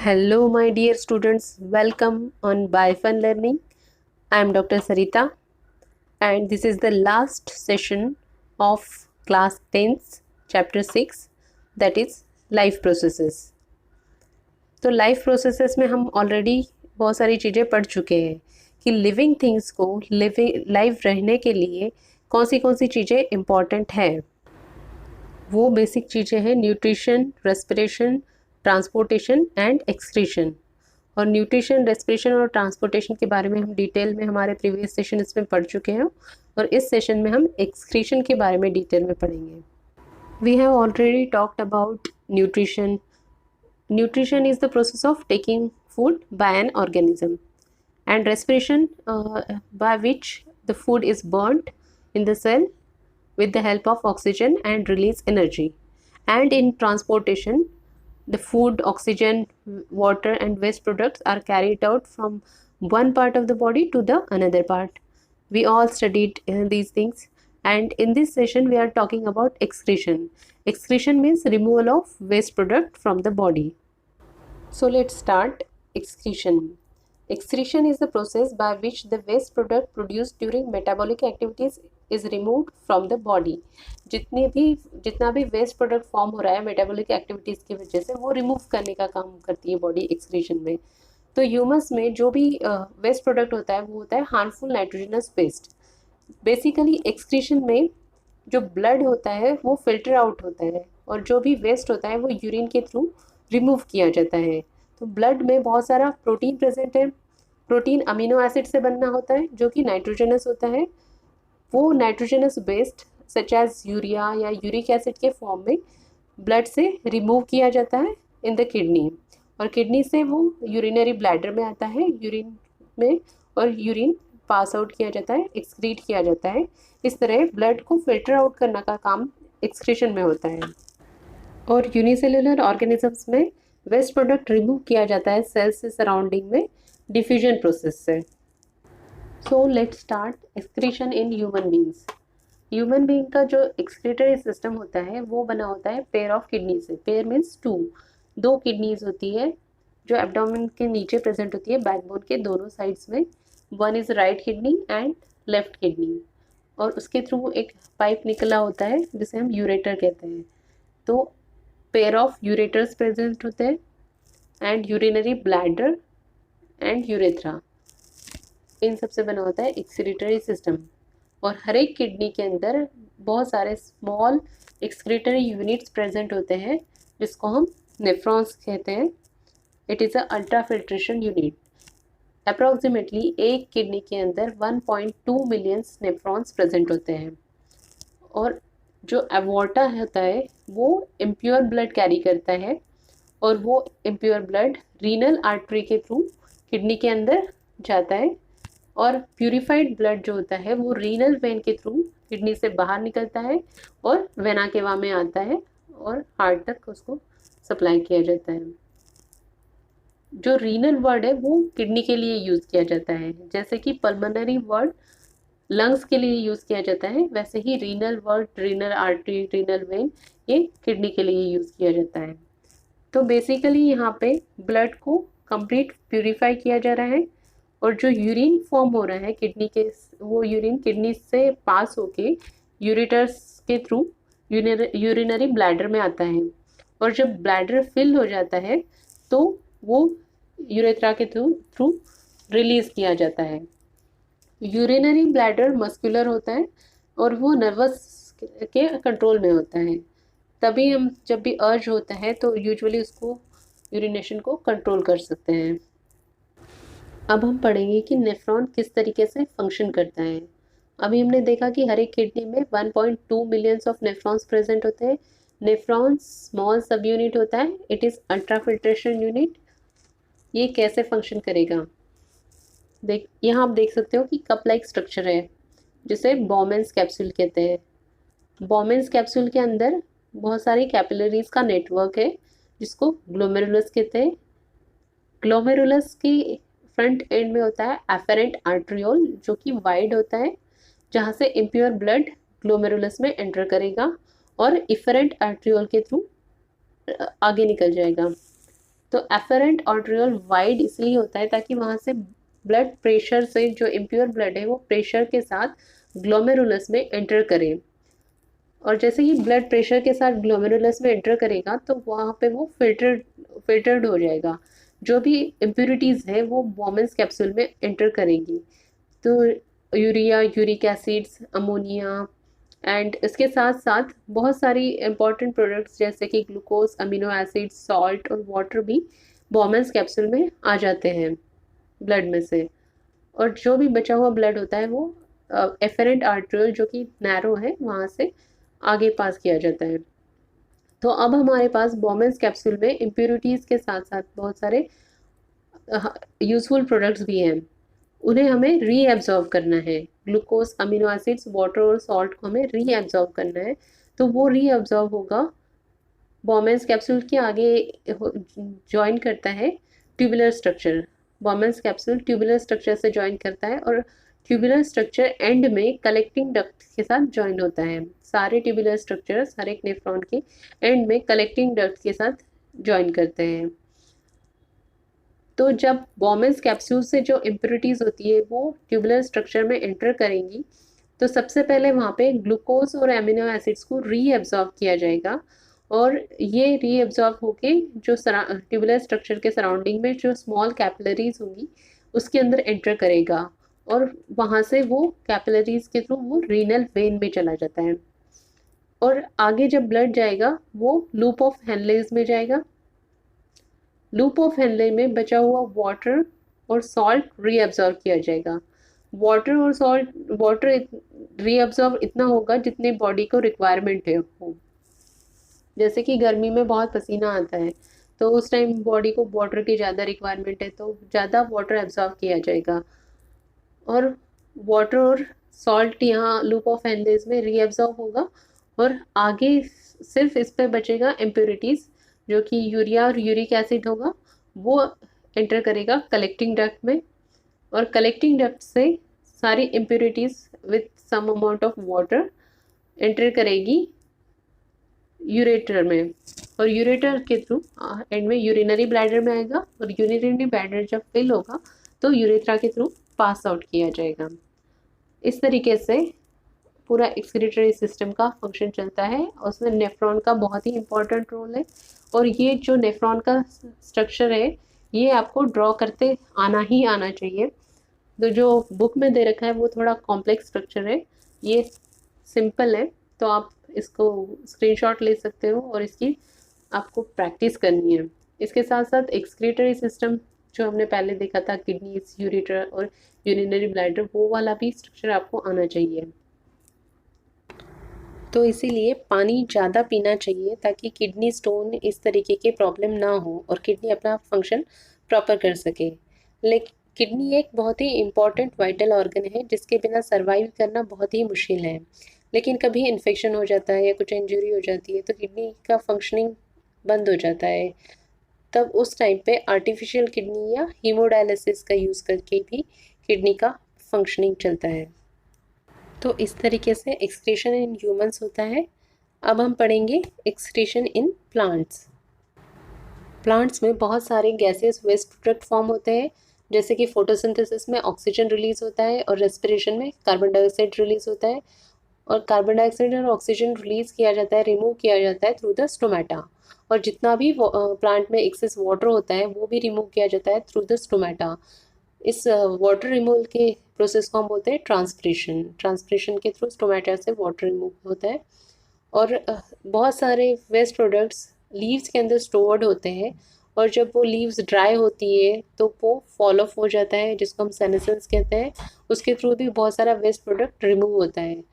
Hello, my dear students. Welcome on BioFun Learning. I am Dr. Sarita, and this is the last session of class 10th, chapter 6, that is life processes. तो life processes में हम already बहुत सारी चीज़ें पढ़ चुके हैं कि लिविंग थिंग्स को लाइफ रहने के लिए कौन सी चीज़ें इम्पॉर्टेंट है। वो बेसिक चीज़ें हैं nutrition, respiration, transportation and excretion. और न्यूट्रिशन, रेस्पिरेशन और ट्रांसपोर्टेशन के बारे में हम डिटेल में हमारे प्रीवियस सेशन इसमें पढ़ चुके हैं और इस सेशन में हम एक्सक्रीशन के बारे में डिटेल में पढ़ेंगे। We have already talked about nutrition. Nutrition is the process of taking food by an organism, and respiration by which the food is burnt in the cell with the help of oxygen and release energy. And in transportation, the food, oxygen, water and waste products are carried out from one part of the body to the another part. We all studied these things, and in this session we are talking about excretion. Excretion means removal of waste product from the body. So let's start. Excretion. Excretion is the process by which the waste product produced during metabolic activities is removed from the body. जितना भी waste product form हो रहा है metabolic activities की वजह से वो remove करने का काम करती है बॉडी एक्सक्रीशन में. तो ह्यूमन्स में जो भी वेस्ट प्रोडक्ट होता है वो होता है harmful nitrogenous waste. Basically excretion में जो ब्लड होता है वो फिल्टर आउट होता है और जो भी वेस्ट होता है वो यूरिन के थ्रू रिमूव किया जाता है. तो ब्लड में बहुत सारा प्रोटीन प्रेजेंट है. प्रोटीन अमीनो एसिड से बनना होता है जो कि नाइट्रोजनस होता है. वो nitrogenous waste such as urea या यूरिक एसिड के फॉर्म में ब्लड से रिमूव किया जाता है इन द किडनी, और किडनी से वो यूरिनरी ब्लैडर में आता है यूरिन में, और यूरिन पास आउट किया जाता है, एक्सक्रीट किया जाता है. इस तरह ब्लड को फिल्टर आउट करने का काम एक्सक्रीशन में होता है. और यूनिसेलुलर ऑर्गेनिजम्स में वेस्ट प्रोडक्ट रिमूव किया जाता है सेल से सराउंडिंग में डिफ्यूजन प्रोसेस से. So let's start excretion in human beings. Human being का जो एक्सक्रीटरी सिस्टम होता है वो बना होता है पेयर ऑफ किडनी से. Pair means two. दो किडनीज होती है जो एब्डोमेन के नीचे प्रेजेंट होती है बैकबोन के दोनों साइड्स में. One is right kidney and left kidney, और उसके थ्रू एक पाइप निकला होता है जिसे हम यूरेटर कहते हैं. तो पेयर ऑफ यूरेटर्स प्रेजेंट होते हैं and urinary bladder and urethra. इन सब से बना होता है एक्सक्रीटरी सिस्टम. और हर एक किडनी के अंदर बहुत सारे स्मॉल एक्सक्रीटरी यूनिट्स प्रेजेंट होते हैं जिसको हम नेफ्रॉन्स कहते हैं. It is a ultra filtration unit. Approximately एक किडनी के अंदर 1.2 मिलियन नेफ्रॉन्स प्रेजेंट होते हैं. और जो एवोर्टा होता है वो इम्प्योर ब्लड कैरी करता है, और वो इम्प्योर ब्लड रीनल आर्टरी के थ्रू किडनी के अंदर जाता है, और प्यूरिफाइड ब्लड जो होता है वो रीनल वेन के थ्रू किडनी से बाहर निकलता है और वेना केवा में आता है और हार्ट तक उसको सप्लाई किया जाता है. जो रीनल वर्ड है वो किडनी के लिए यूज़ किया जाता है. जैसे कि पल्मोनरी वर्ड लंग्स के लिए यूज़ किया जाता है, वैसे ही renal word, renal artery, renal vein ये किडनी के लिए यूज़ किया जाता है. तो बेसिकली यहाँ पे ब्लड को कंप्लीट प्यूरिफाई किया जा रहा है, और जो यूरिन फॉर्म हो रहा है किडनी के, वो यूरिन किडनी से पास होके यूरेटर्स के थ्रू यूरिनरी ब्लैडर में आता है, और जब ब्लैडर फिल हो जाता है तो वो यूरेथ्रा के थ्रू रिलीज़ किया जाता है. यूरिनरी ब्लैडर मस्कुलर होता है और वो नर्वस के कंट्रोल में होता है. तभी हम जब भी अर्ज होता है तो यूजुअली उसको यूरिनेशन को कंट्रोल कर सकते हैं. अब हम पढ़ेंगे कि नेफ्रॉन किस तरीके से फंक्शन करता है. अभी हमने देखा कि हर एक किडनी में 1.2 मिलियंस ऑफ नेफ्रॉन्स प्रेजेंट होते हैं. नेफ्रॉन्स स्मॉल सब यूनिट होता है. It is ultra filtration unit. ये कैसे फंक्शन करेगा, यहाँ आप देख सकते हो कि कप लाइक स्ट्रक्चर है जिसे बॉमेंस कैप्सूल कहते हैं. बॉमेंस कैप्सूल के अंदर बहुत सारी कैपिलरीज का नेटवर्क है जिसको ग्लोमेरुलस कहते हैं. ग्लोमेरुलस की फ्रंट एंड में होता है एफेरेंट आर्ट्रियोल जो कि वाइड होता है, जहाँ से इम्प्योर ब्लड ग्लोमेरुलस में एंटर करेगा और इफेरेंट आर्ट्रियोल के थ्रू आगे निकल जाएगा. तो एफरेंट आर्टेरियोल वाइड इसलिए होता है ताकि वहाँ से ब्लड प्रेशर से, जो इम्प्योर ब्लड है वो प्रेशर के साथ ग्लोमेरुलस में एंटर करे, और जैसे ही ब्लड प्रेशर के साथ ग्लोमेरुलस में एंटर करेगा तो वहाँ पे वो फिल्टर्ड हो जाएगा। जो भी इम्प्योरिटीज़ है वो बॉमेंस कैप्सूल में एंटर करेंगी। तो urea, uric acids, ammonia and इसके साथ साथ बहुत सारी इंपॉर्टेंट प्रोडक्ट्स जैसे कि ग्लूकोज, अमीनो एसिड, सॉल्ट और वाटर भी बॉमेंस कैप्सूल में आ जाते हैं ब्लड में से। और जो भी बचा हुआ ब्लड होता है वो एफरेंट आर्टरियल, जो कि नैरो है, वहाँ से आगे पास किया जाता है। तो अब हमारे पास बॉमेंस कैप्सूल में इम्प्योरिटीज़ के साथ साथ बहुत सारे यूजफुल प्रोडक्ट्स भी हैं। उन्हें हमें रीएब्जॉर्ब करना है। ग्लूकोज, अमीनो एसिड्स, वाटर और सॉल्ट को हमें रीएब्जॉर्ब करना है। तो वो रीएब्जॉर्ब होगा, बॉमेंस कैप्सूल के आगे ज्वाइन करता है tubular structure. Bowman's capsule tubular structure से ज्वाइन करता है और ट्यूबुलर स्ट्रक्चर एंड में कलेक्टिंग डक्ट के साथ ज्वाइन होता है। सारे ट्यूबुलर स्ट्रक्चर्स हर एक नेफ्रॉन के एंड में कलेक्टिंग डक्ट के साथ ज्वाइन करते हैं। तो जब बॉमेंस कैप्सूल से जो इम्प्योरिटीज़ होती है वो ट्यूबुलर स्ट्रक्चर में एंटर करेंगी, तो सबसे पहले वहाँ पे ग्लूकोज और एमिनो एसिड्स को रीएब्जॉर्ब किया जाएगा, और ये रीएब्जॉर्ब होके जो ट्यूबुलर स्ट्रक्चर के सराउंडिंग में जो स्मॉल कैपिलरीज होंगी उसके अंदर एंटर करेगा, और वहाँ से वो कैपिलरीज के थ्रू वो रीनल वेन में चला जाता है। और आगे जब ब्लड जाएगा वो लूप ऑफ हेनलेज में जाएगा। लूप ऑफ हेनले में बचा हुआ वाटर और सॉल्ट रीअब्जॉर्ब किया जाएगा। वाटर रीअब्जॉर्ब इतना होगा जितने बॉडी को रिक्वायरमेंट है हो। जैसे कि गर्मी में बहुत पसीना आता है तो उस टाइम बॉडी को वाटर की ज़्यादा रिक्वायरमेंट है, तो ज़्यादा वाटर एब्जॉर्ब किया जाएगा, और वाटर और सॉल्ट यहाँ लूप ऑफ हेनलेज में रीअब्जॉर्ब होगा, और आगे सिर्फ इस पे बचेगा इम्प्योरिटीज़, जो कि यूरिया और यूरिक एसिड होगा, वो एंटर करेगा कलेक्टिंग डक्ट में, और कलेक्टिंग डक्ट से सारी impurities with some amount of water enter करेगी यूरेटर में, और यूरेटर के थ्रू एंड में यूरिनरी ब्लैडर में आएगा, और यूरिनरी ब्लैडर जब फिल होगा तो यूरेथ्रा के थ्रू पास आउट किया जाएगा। इस तरीके से पूरा एक्सक्रीटरी सिस्टम का फंक्शन चलता है, और उसमें नेफ्रॉन का बहुत ही इम्पोर्टेंट रोल है। और ये जो नेफ्रॉन का स्ट्रक्चर है ये आपको ड्रॉ करते आना ही आना चाहिए। तो जो बुक में दे रखा है वो थोड़ा कॉम्प्लेक्स स्ट्रक्चर है, ये सिंपल है, तो आप इसको स्क्रीनशॉट ले सकते हो और इसकी आपको प्रैक्टिस करनी है। इसके साथ साथ एक्सक्रीटरी सिस्टम जो हमने पहले देखा था, किडनीज, यूरेटर और यूरिनरी ब्लैडर, वो वाला भी स्ट्रक्चर आपको आना चाहिए। तो इसीलिए पानी ज़्यादा पीना चाहिए ताकि किडनी स्टोन इस तरीके के प्रॉब्लम ना हो और किडनी अपना फंक्शन प्रॉपर कर सके। लेकिन किडनी एक बहुत ही इम्पॉर्टेंट वाइटल ऑर्गन है जिसके बिना सर्वाइव करना बहुत ही मुश्किल है। लेकिन कभी इन्फेक्शन हो जाता है या कुछ इंजरी हो जाती है तो किडनी का फंक्शनिंग बंद हो जाता है। तब उस टाइम पे आर्टिफिशियल किडनी या हीमोडायलिसिस का यूज़ करके भी किडनी का फंक्शनिंग चलता है। तो इस तरीके से एक्सक्रीशन इन ह्यूमंस होता है। अब हम पढ़ेंगे एक्सक्रीशन इन प्लांट्स। प्लांट्स में बहुत सारे गैसेस वेस्ट प्रोडक्ट फॉर्म होते हैं, जैसे कि फोटोसिंथेसिस में ऑक्सीजन रिलीज होता है और रेस्पिरेशन में कार्बन डाइऑक्साइड रिलीज होता है, और कार्बन डाइऑक्साइड और ऑक्सीजन रिलीज किया जाता है, रिमूव किया जाता है थ्रू द स्टोमेटा, और जितना भी प्लांट में एक्सेस वाटर होता है वो भी रिमूव किया जाता है थ्रू द स्टोमेटा। इस वाटर रिमूवल के प्रोसेस को हम बोलते हैं ट्रांसपिरेशन। ट्रांसपिरेशन के थ्रू स्टोमेटा से वाटर रिमूव होता है, और बहुत सारे वेस्ट प्रोडक्ट्स लीव्स के अंदर स्टोर्ड होते हैं, और जब वो लीव्स ड्राई होती है तो वो फॉल ऑफ हो जाता है, जिसको हम सेनेसेंस कहते हैं। उसके थ्रू भी बहुत सारा वेस्ट प्रोडक्ट रिमूव होता है।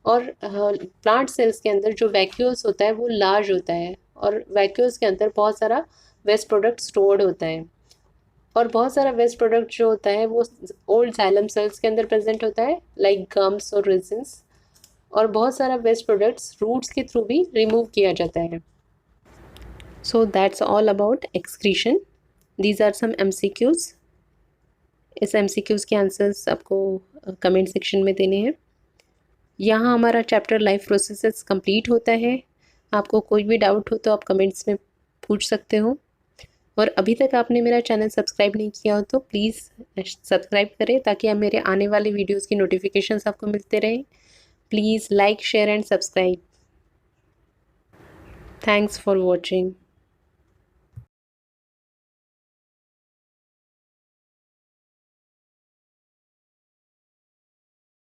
और प्लांट सेल्स के अंदर जो वैक्यूल्स होता है वो लार्ज होता है, और वैक्यूल्स के अंदर बहुत सारा वेस्ट प्रोडक्ट स्टोर्ड होता है, और बहुत सारा वेस्ट प्रोडक्ट जो होता है वो ओल्ड जाइलम सेल्स के अंदर प्रेजेंट होता है, लाइक गम्स और रेजिन्स, और बहुत सारा वेस्ट प्रोडक्ट्स रूट्स के थ्रू भी रिमूव किया जाता है। So that's all about excretion. These are some MCQs। इस MCQs के आंसर्स आपको कमेंट सेक्शन में देने हैं। यहाँ हमारा चैप्टर लाइफ प्रोसेसेस कंप्लीट होता है। आपको कोई भी डाउट हो तो आप कमेंट्स में पूछ सकते हो। और अभी तक आपने मेरा चैनल सब्सक्राइब नहीं किया हो तो प्लीज़ सब्सक्राइब करें ताकि आप मेरे आने वाले वीडियोस की नोटिफिकेशंस आपको मिलते रहें। Please like share and subscribe. Thanks for watching.